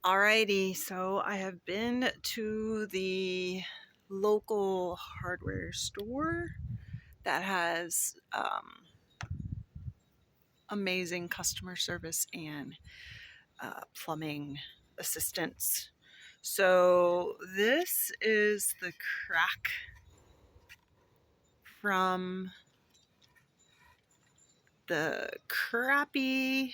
Alrighty, so I have been to the local hardware store that has amazing customer service and plumbing assistance. So this is the crack from the crappy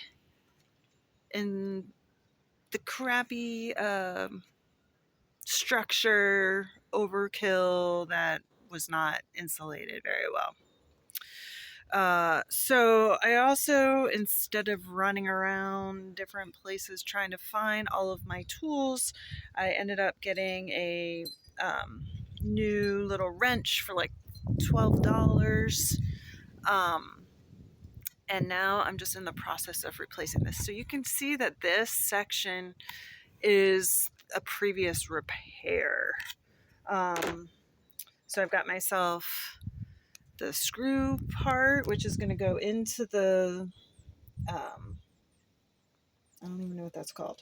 structure overkill that was not insulated very well. So I also, instead of running around different places trying to find all of my tools, I ended up getting a new little wrench for like $12. And now I'm just in the process of replacing this. So you can see that this section is a previous repair. So I've got myself the screw part, which is going to go into the, I don't even know what that's called,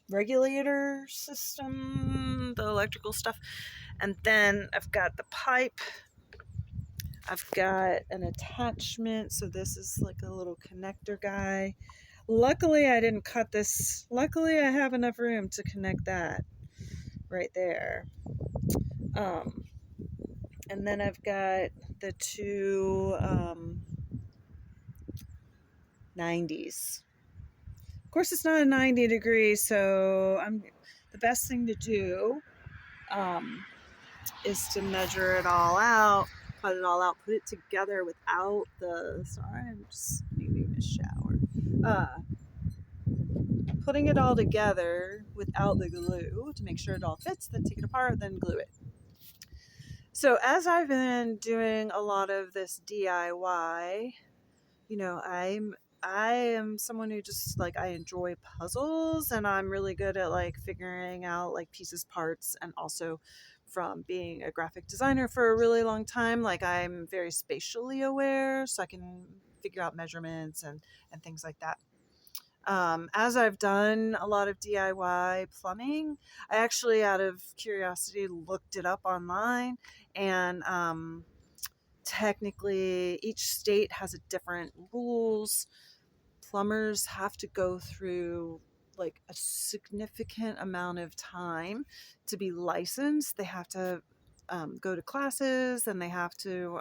regulator system, the electrical stuff. And then I've got the pipe. I've got an attachment. So this is like a little connector guy. Luckily, I didn't cut this. Luckily, I have enough room to connect that right there. And then I've got the two 90s. Of course, it's not a 90 degree, so the best thing to do is to measure it all out, cut it all out, put it together without the, sorry, I'm just needing a shower. Putting it all together without the glue to make sure it all fits, then take it apart, then glue it. So as I've been doing a lot of this DIY, you know, I am someone who just like, I enjoy puzzles, and I'm really good at like figuring out like pieces, parts, and also from being a graphic designer for a really long time, like I'm very spatially aware, so I can figure out measurements and things like that. As I've done a lot of DIY plumbing, I actually, out of curiosity, looked it up online, and technically each state has a different rules. Plumbers have to go through like a significant amount of time to be licensed. They have to go to classes, and they have to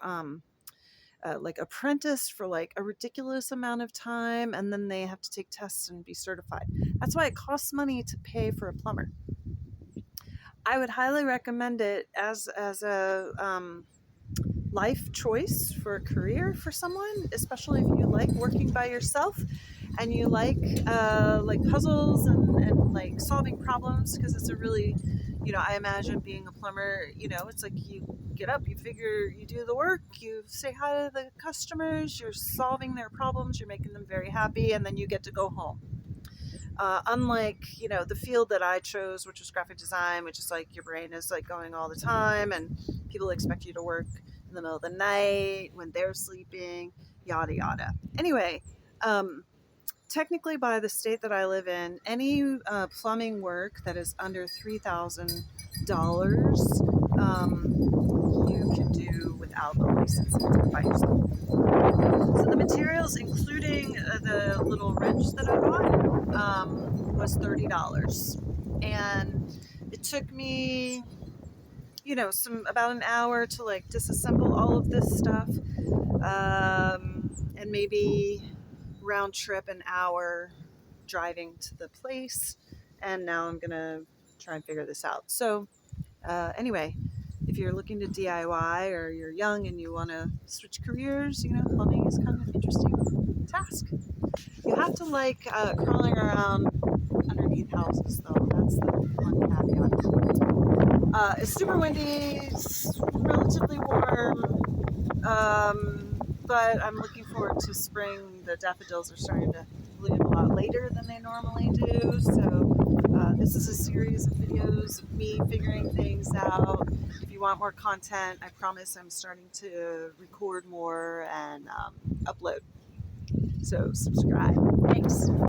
like apprentice for like a ridiculous amount of time, and then they have to take tests and be certified. That's why it costs money to pay for a plumber. I would highly recommend it as a life choice for a career for someone, especially if you like working by yourself and you like puzzles and like solving problems, because it's a really, I imagine being a plumber, it's like you get up, you figure, you do the work, you say hi to the customers, you're solving their problems, you're making them very happy, and then you get to go home. Unlike, the field that I chose, which was graphic design, which is like your brain is like going all the time, and people expect you to work in the middle of the night when they're sleeping, yada yada. Anyway, technically, by the state that I live in, any plumbing work that is under $3,000, you can do without a license and by yourself. So the materials, including the little wrench that I bought, was $30, and it took me, about an hour to like disassemble all of this stuff, and maybe round trip an hour driving to the place. And now I'm gonna try and figure this out. So anyway, if you're looking to DIY, or you're young and you want to switch careers, plumbing is kind of an interesting task. You have to like crawling around underneath houses, though. That's the one caveat. It's super windy, it's relatively warm, but I'm looking forward to spring. The daffodils are starting to bloom a lot later than they normally do, so this is a series of videos of me figuring things out. If you want more content, I promise I'm starting to record more and upload. So subscribe. Thanks.